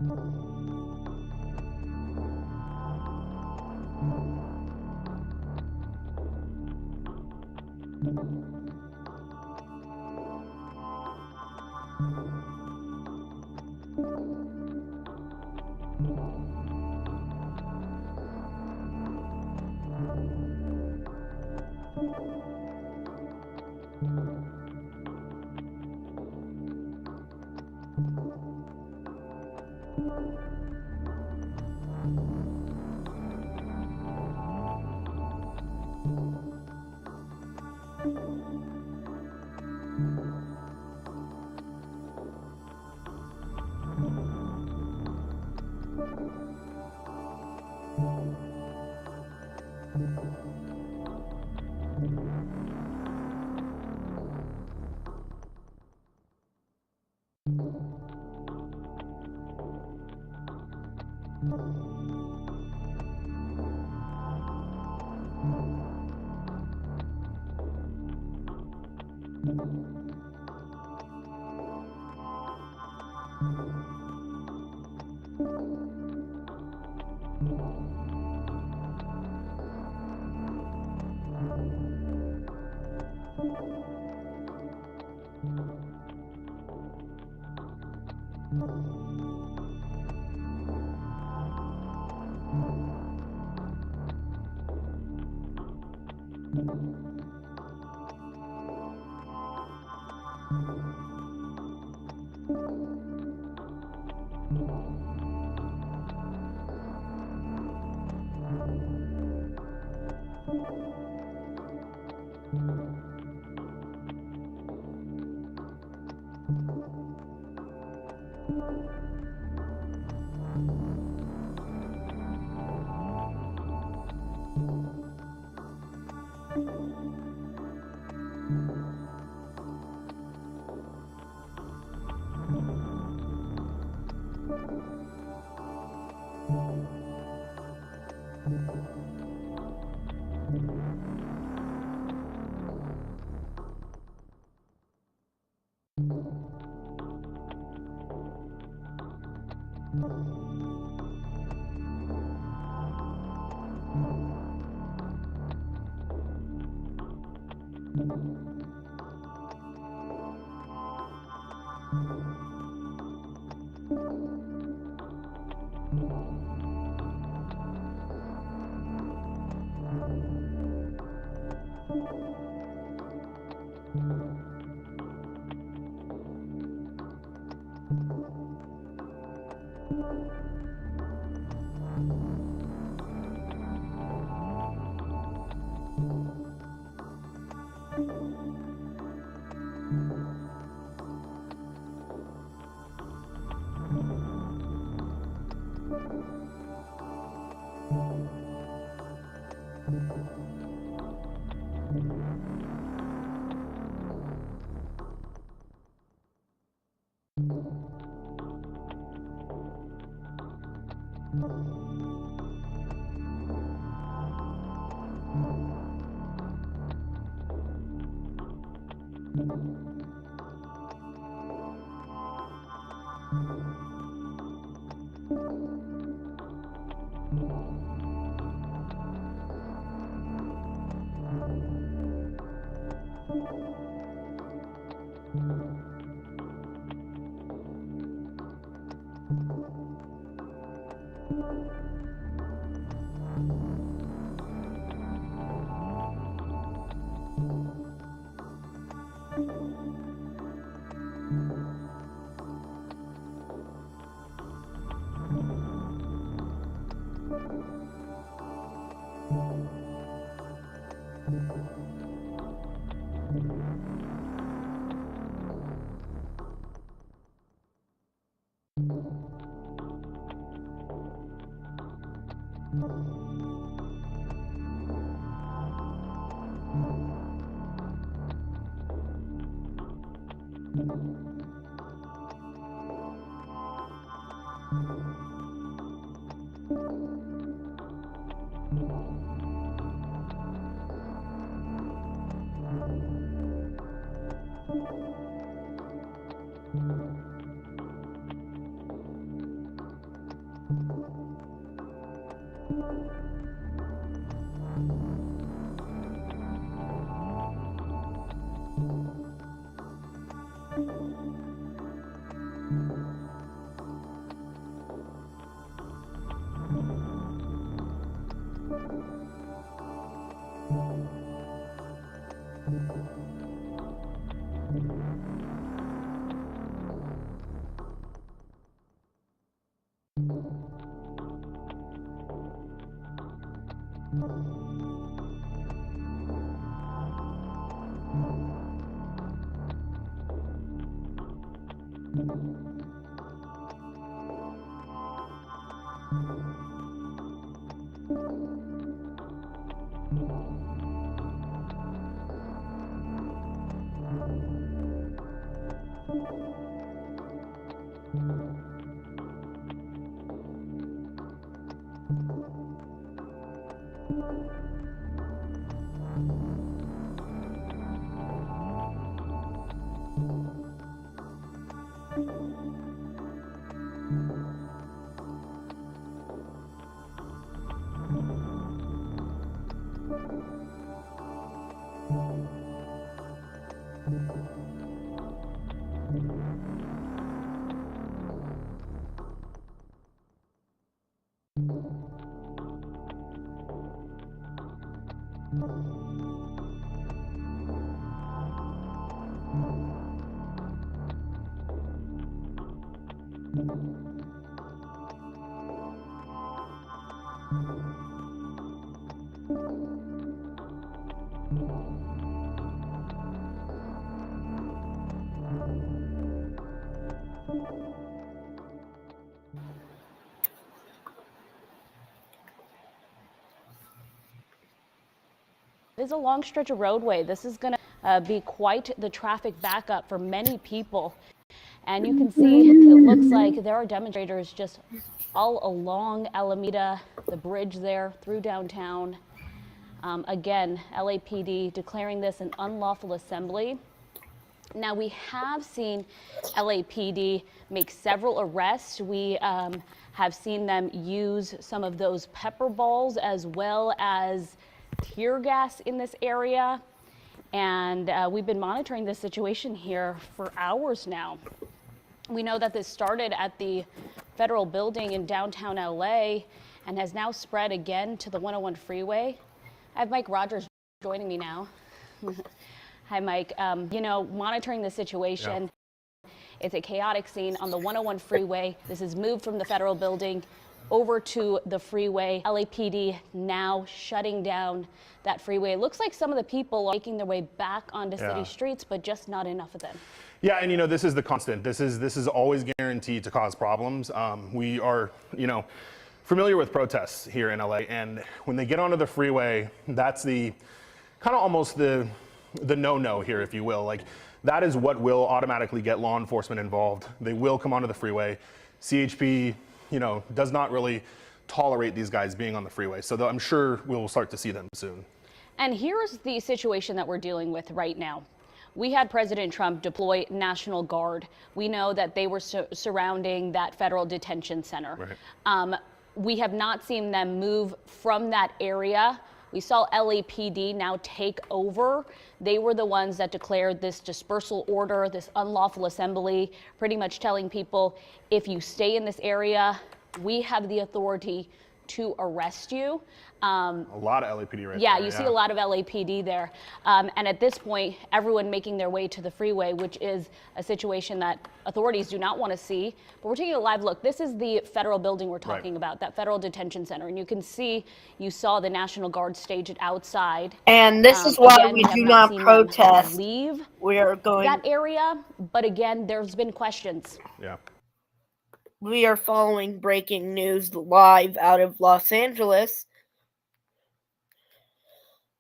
Thank you. It is a long stretch of roadway. This is going to be quite the traffic backup for many people. And you can see it looks like there are demonstrators just all along Alameda, the bridge there through downtown. Again, LAPD declaring this an unlawful assembly. Now, we have seen LAPD make several arrests. We have seen them use some of those pepper balls as well as tear gas in this area. And we've been monitoring this situation here for hours now. We know that this started at the federal building in downtown LA and has now spread again to the 101 freeway. I have Mike Rogers joining me now. Hi, Mike. You know, monitoring the situation. Yeah. It's a chaotic scene on the 101 freeway. This is moved from the federal building over to the freeway. LAPD now shutting down that freeway. It looks like some of the people are making their way back onto city streets, but just not enough of them. Yeah, and you know, this is the constant. This is always guaranteed to cause problems. We are, you know, familiar with protests here in LA, and when they get onto the freeway, that's the kind of almost the no-no here, if you will. Like, that is what will automatically get law enforcement involved. They will come onto the freeway. CHP, you know, does not really tolerate these guys being on the freeway. So I'm sure we'll start to see them soon. And here's the situation that we're dealing with right now. We had President Trump deploy National Guard. We know that they were surrounding that federal detention center. Right. We have not seen them move from that area. We saw LAPD now take over. They were the ones that declared this dispersal order, this unlawful assembly, pretty much telling people, if you stay in this area, we have the authority to arrest you. A lot of LAPD right yeah, there. You see a lot of LAPD there. And at this point, everyone making their way to the freeway, which is a situation that authorities do not want to see. But we're taking a live look. This is the federal building we're talking about, that federal detention center. And you can see, you saw the National Guard staged outside. And this is why again, we do not protest. Leave we are going that area. But again, there's been questions. Yeah. We are following breaking news live out of Los Angeles,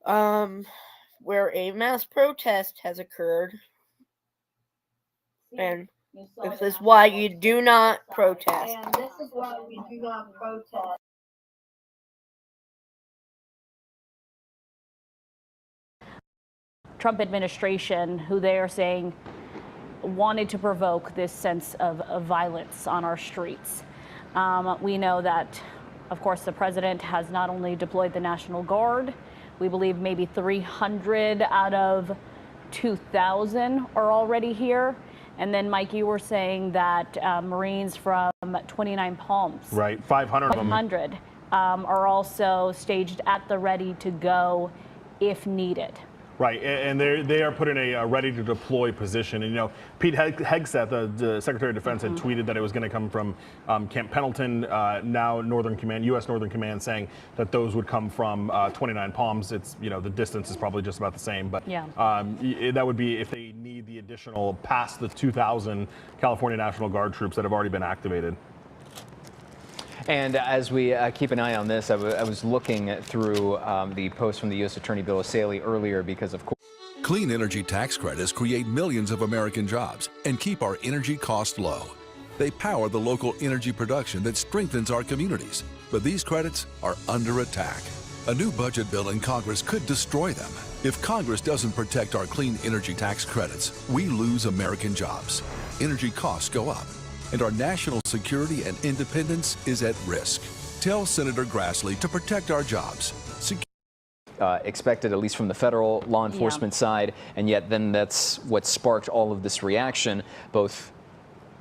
where a mass protest has occurred. And this is why you do not protest. And this is why we do not protest. Trump administration, who they are saying wanted to provoke this sense of violence on our streets. We know that, of course, the president has not only deployed the National Guard, we believe maybe 300 out of 2,000 are already here. And then, Mike, you were saying that Marines from 29 Palms, right, 500 of them, 500 are also staged at the ready to go if needed. right, and they are put in a ready to deploy position. And Pete Hegseth, the Secretary of Defense, had tweeted that it was going to come from Camp Pendleton, now Northern Command, U.S. Northern Command, saying that those would come from 29 Palms. It's the distance is probably just about the same, but yeah. That would be if they need the additional past the 2,000 California National Guard troops that have already been activated. And as we keep an eye on this, I was looking through the post from the U.S. Attorney Bill Saley earlier because, of course, clean energy tax credits create millions of American jobs and keep our energy costs low. They power the local energy production that strengthens our communities. But these credits are under attack. A new budget bill in Congress could destroy them. If Congress doesn't protect our clean energy tax credits, we lose American jobs. Energy costs go up, and our national security and independence is at risk. Tell Senator Grassley to protect our jobs. Expected, at least from the federal law enforcement side, and yet then that's what sparked all of this reaction, both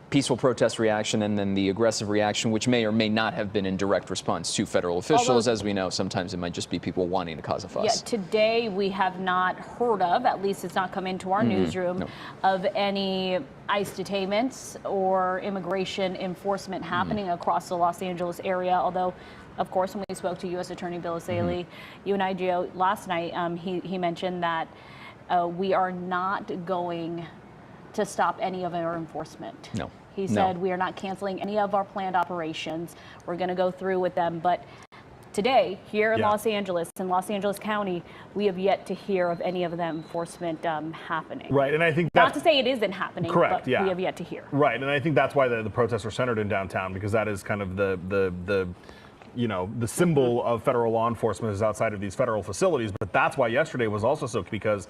peaceful protest reaction and then the aggressive reaction, which may or may not have been in direct response to federal officials. As we know, sometimes it might just be people wanting to cause a fuss. Yeah, today we have not heard of, at least it's not come into our newsroom, of any ICE detainments or immigration enforcement happening across the Los Angeles area, although of course, when we spoke to U.S. Attorney Bill Saley, you and I, Gio, last night, he mentioned that we are not going to stop any of our enforcement. No. He said we are not canceling any of our planned operations. We're going to go through with them. But today, here in Los Angeles, in Los Angeles County, we have yet to hear of any of the enforcement happening. Right, and I think that's... Not to say it isn't happening, correct, but yeah. we have yet to hear. Right, and I think that's why the protests are centered in downtown, because that is kind of the symbol of federal law enforcement is outside of these federal facilities. But that's why yesterday was also so, because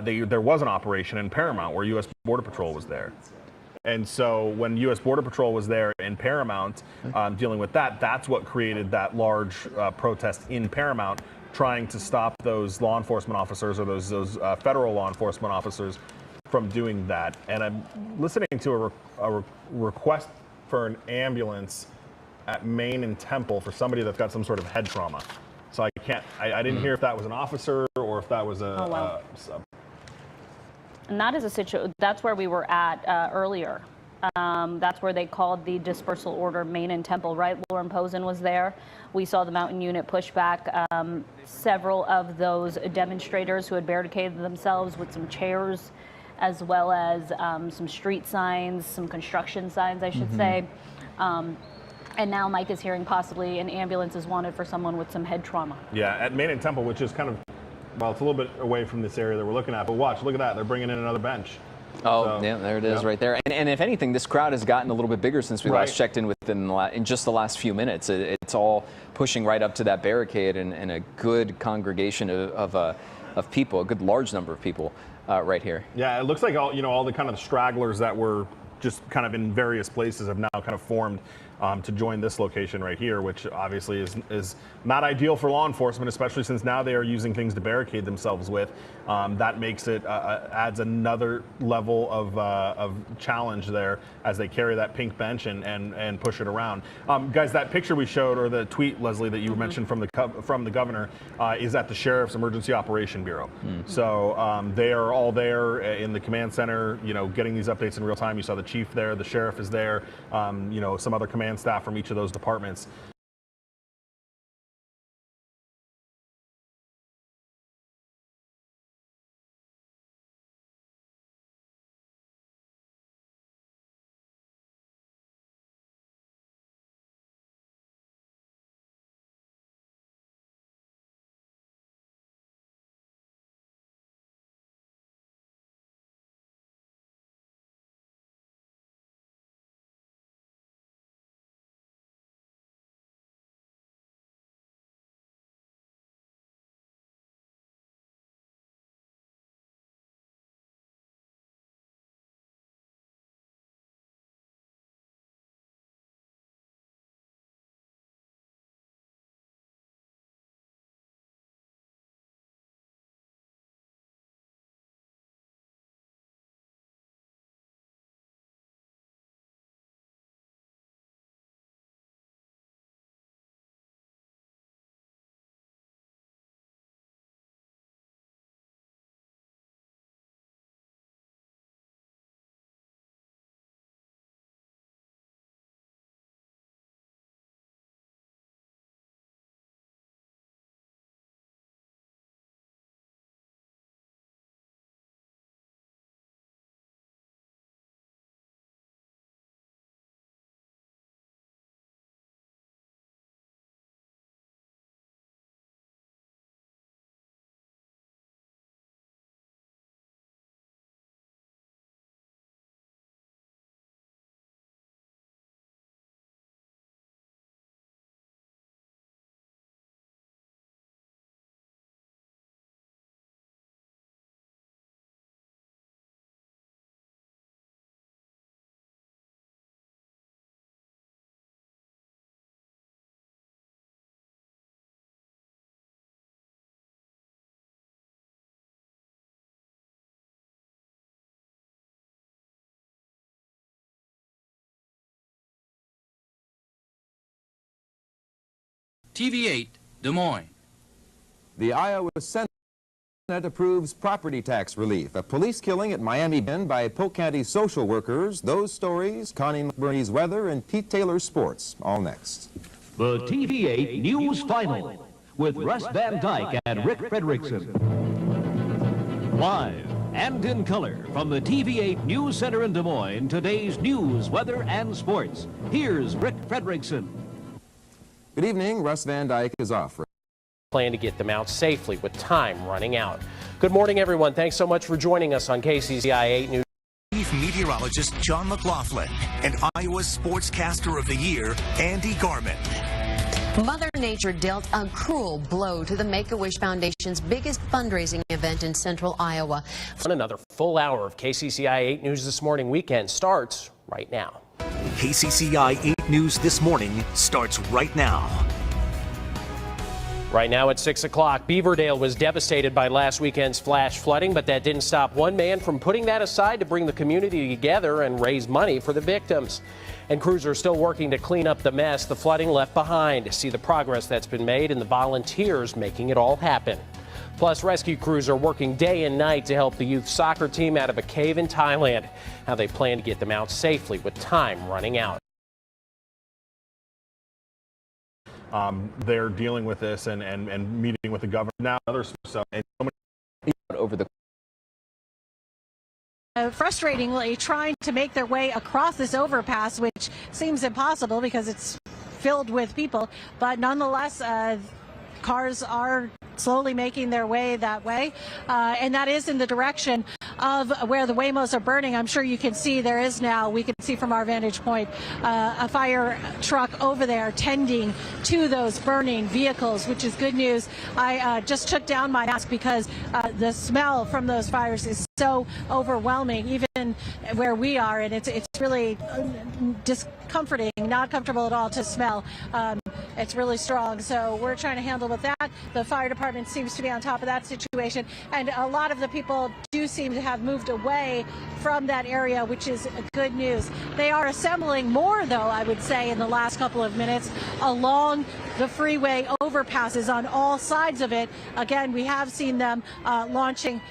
there was an operation in Paramount where U.S. Border Patrol was there. And so when U.S. Border Patrol was there in Paramount dealing with that, that's what created that large protest in Paramount, trying to stop those law enforcement officers or those federal law enforcement officers from doing that. And I'm listening to a request for an ambulance at Main and Temple for somebody that's got some sort of head trauma. So I didn't hear if that was an officer or if that was a And that is a situation, that's where we were at earlier. That's where they called the dispersal order Main and Temple, right? Lauren Posen was there. We saw the mountain unit push back several of those demonstrators who had barricaded themselves with some chairs, as well as some street signs, some construction signs, I should say. And now Mike is hearing possibly an ambulance is wanted for someone with some head trauma. Yeah, at Main and Temple, which is kind of, well, it's a little bit away from this area that we're looking at, but watch, look at that. They're bringing in another bench. Oh, so, yeah, there it is right there. And if anything, this crowd has gotten a little bit bigger since we last checked in within in just the last few minutes. It's all pushing right up to that barricade, and a good congregation of people, a good large number of people right here. Yeah, it looks like all the kind of stragglers that were just kind of in various places have now kind of formed to join this location right here, which obviously is not ideal for law enforcement, especially since now they are using things to barricade themselves with. That makes it adds another level of challenge there as they carry that pink bench and push it around. Guys, that picture we showed, or the tweet, Leslie, that you mentioned from the governor, is at the Sheriff's Emergency Operation Bureau. So they are all there in the command center, getting these updates in real time. You saw the chief there, the sheriff is there, some other command staff from each of those departments. TV8, Des Moines. The Iowa Senate approves property tax relief. A police killing at Miami Bend by Polk County social workers. Those stories, Connie McBurney's weather, and Pete Taylor's sports. All next. The TV8 News Final with Russ Van Dyke and Rick Frederickson. Live and in color from the TV8 News Center in Des Moines, today's news, weather, and sports. Here's Rick Frederickson. Good evening. Russ Van Dyke is off. Plan to get them out safely with time running out. Good morning, everyone. Thanks so much for joining us on KCCI 8 News. Chief Meteorologist John McLaughlin and Iowa's Sportscaster of the Year, Andy Garman. Mother Nature dealt a cruel blow to the Make-A-Wish Foundation's biggest fundraising event in central Iowa. Another full hour of KCCI 8 News This Morning weekend starts right now. KCCI 8 News This Morning starts right now. Right now at 6 o'clock, Beaverdale was devastated by last weekend's flash flooding, but that didn't stop one man from putting that aside to bring the community together and raise money for the victims. And crews are still working to clean up the mess the flooding left behind. See the progress that's been made and the volunteers making it all happen. Plus, rescue crews are working day and night to help the youth soccer team out of a cave in Thailand. How they plan to get them out safely with time running out. They're dealing with this and meeting with the governor now. Other stuff and so many over the frustratingly trying to make their way across this overpass, which seems impossible because it's filled with people, but nonetheless cars are slowly making their way that way, and that is in the direction of where the Waymos are burning. I'm sure you can see there is now, we can see from our vantage point, a fire truck over there tending to those burning vehicles, which is good news. I just took down my mask because the smell from those fires is so overwhelming, even where we are, and it's really discomforting, not comfortable at all to smell. It's really strong, so we're trying to handle with that. The fire department seems to be on top of that situation, and a lot of the people do seem to have moved away from that area, which is good news. They are assembling more, though, I would say, in the last couple of minutes along the freeway overpasses on all sides of it. Again, we have seen them launching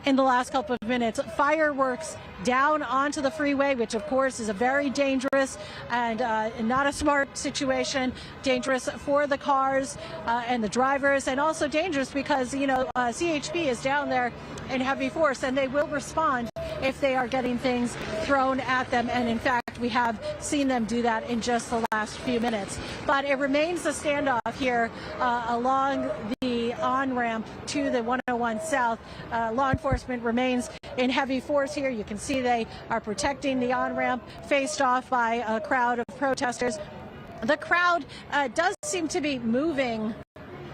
in the last couple of minutes fireworks down onto the freeway, which of course is a very dangerous and not a smart situation, dangerous for the cars and the drivers, and also dangerous because, you know, CHP is down there in heavy force and they will respond if they are getting things thrown at them, and in fact we have seen them do that in just the last few minutes. But it remains a standoff here along the on-ramp to the 101 South. Law enforcement remains in heavy force here. You can see they are protecting the on-ramp, faced off by a crowd of protesters. The crowd does seem to be moving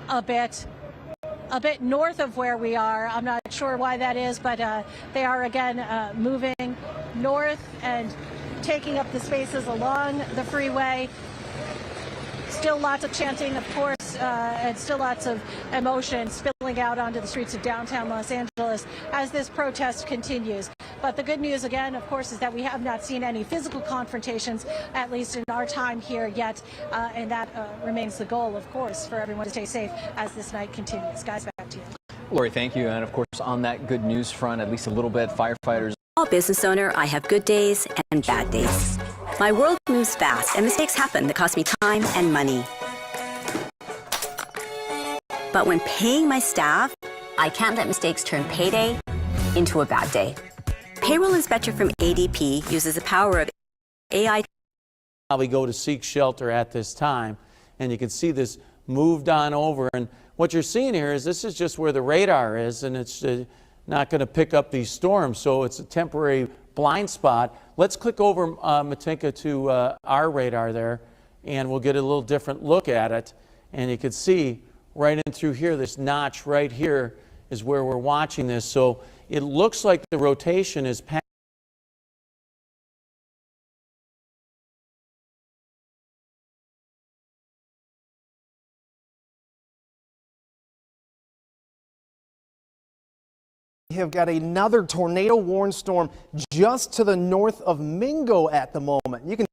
a bit north of where we are. I'm not sure why that is, but they are again moving north and taking up the spaces along the freeway. Still lots of chanting, of course, and still lots of emotion spilling out onto the streets of downtown Los Angeles as this protest continues. But the good news, again, of course, is that we have not seen any physical confrontations, at least in our time here yet, and that remains the goal, of course, for everyone to stay safe as this night continues. Guys, back to you. Lori, thank you. And of course, on that good news front, at least a little bit, firefighters. As a business owner, I have good days and bad days. My world moves fast and mistakes happen that cost me time and money. But when paying my staff, I can't let mistakes turn payday into a bad day. Payroll Inspector from ADP uses the power of AI. We go to seek shelter at this time, and you can see this moved on over. And what you're seeing here is this is just where the radar is, and it's not going to pick up these storms, so it's a temporary blind spot. Let's click over, Matinka, to our radar there, and we'll get a little different look at it. And you can see right in through here, this notch right here is where we're watching this. So it looks like the rotation is past. We have got another tornado warning storm just to the north of Mingo at the moment. You can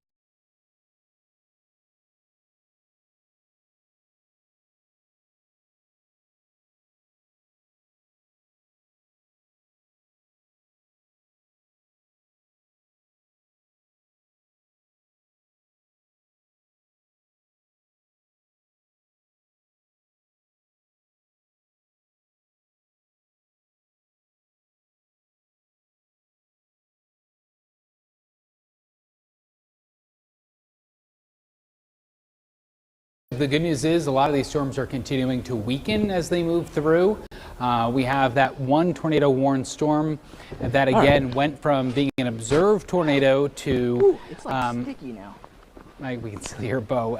The good news is a lot of these storms are continuing to weaken as they move through. We have that one tornado warned storm that again went from being an observed tornado to It's like sticky now. we can still hear Bo.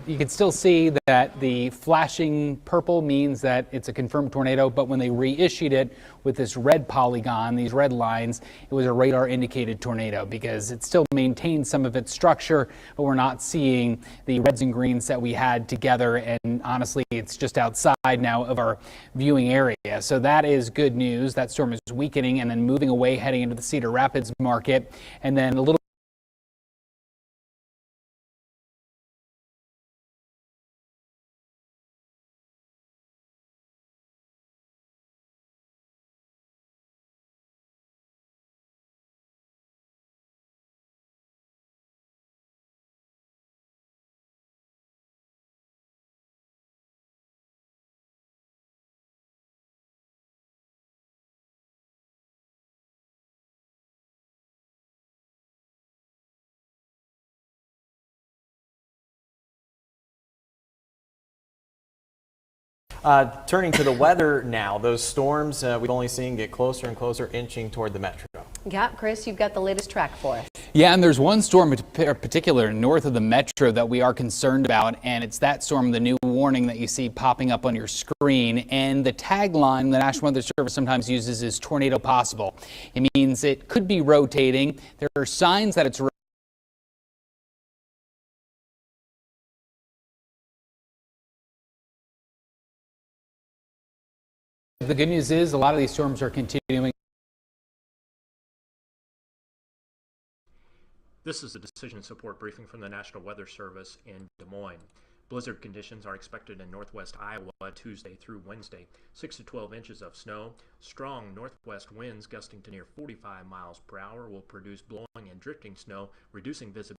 You can still see that the flashing purple means that it's a confirmed tornado, but when they reissued it with this red polygon, these red lines, it was a radar indicated tornado because it still maintains some of its structure, but we're not seeing the reds and greens that we had together. And honestly, it's just outside now of our viewing area. So that is good news. That storm is weakening and then moving away, heading into the Cedar Rapids market, and then a little Turning to the weather now, those storms we've only seen get closer and closer, inching toward the metro. Yeah, Chris, you've got the latest track for us. Yeah, and there's one storm in particular north of the metro that we are concerned about, and it's that storm, the new warning that you see popping up on your screen. And the tagline the National Weather Service sometimes uses is tornado possible. It means it could be rotating. There are signs that it's The good news is a lot of these storms are continuing. This is a decision support briefing from the National Weather Service in Des Moines. Blizzard conditions are expected in northwest Iowa Tuesday through Wednesday. 6 to 12 inches of snow. Strong northwest winds gusting to near 45 miles per hour will produce blowing and drifting snow, reducing visibility.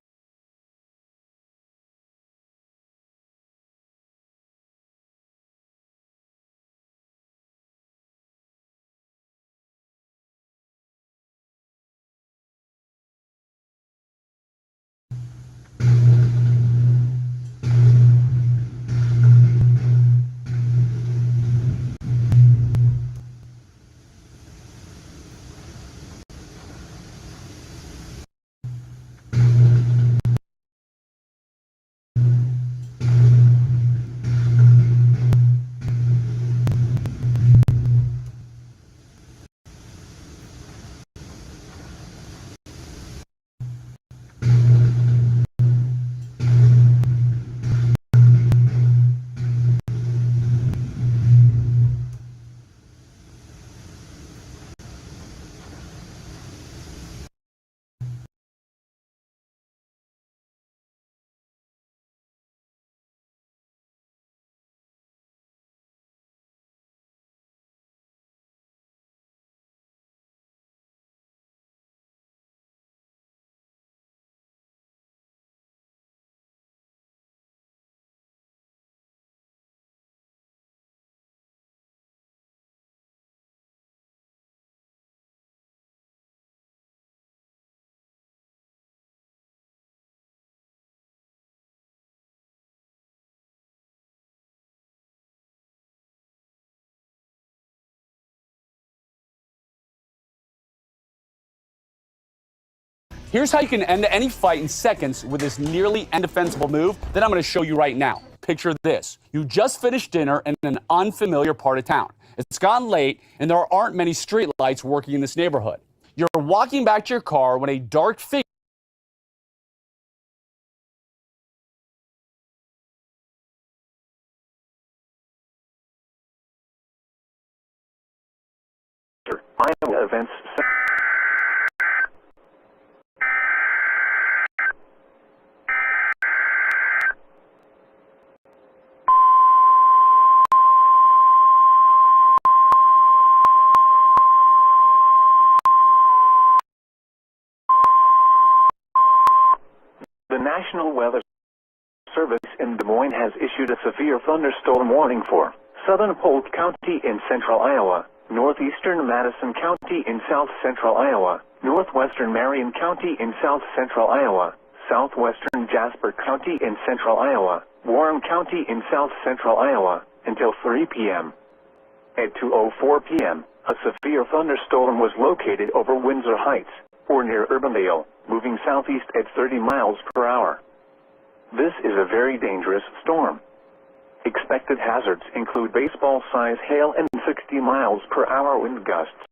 Here's how you can end any fight in seconds with this nearly indefensible move that I'm going to show you right now. Picture this. You just finished dinner in an unfamiliar part of town. It's gotten late and there aren't many street lights working in this neighborhood. You're walking back to your car when a dark figure Iowa events. The National Weather Service in Des Moines has issued a severe thunderstorm warning for southern Polk County in central Iowa, northeastern Madison County in south central Iowa, northwestern Marion County in south central Iowa, southwestern Jasper County in central Iowa, Warren County in south central Iowa, until 3 p.m. At 2:04 p.m., a severe thunderstorm was located over Windsor Heights, or near Urbandale, moving southeast at 30 miles per hour. This is a very dangerous storm. Expected hazards include baseball-size hail and 60 miles per hour wind gusts.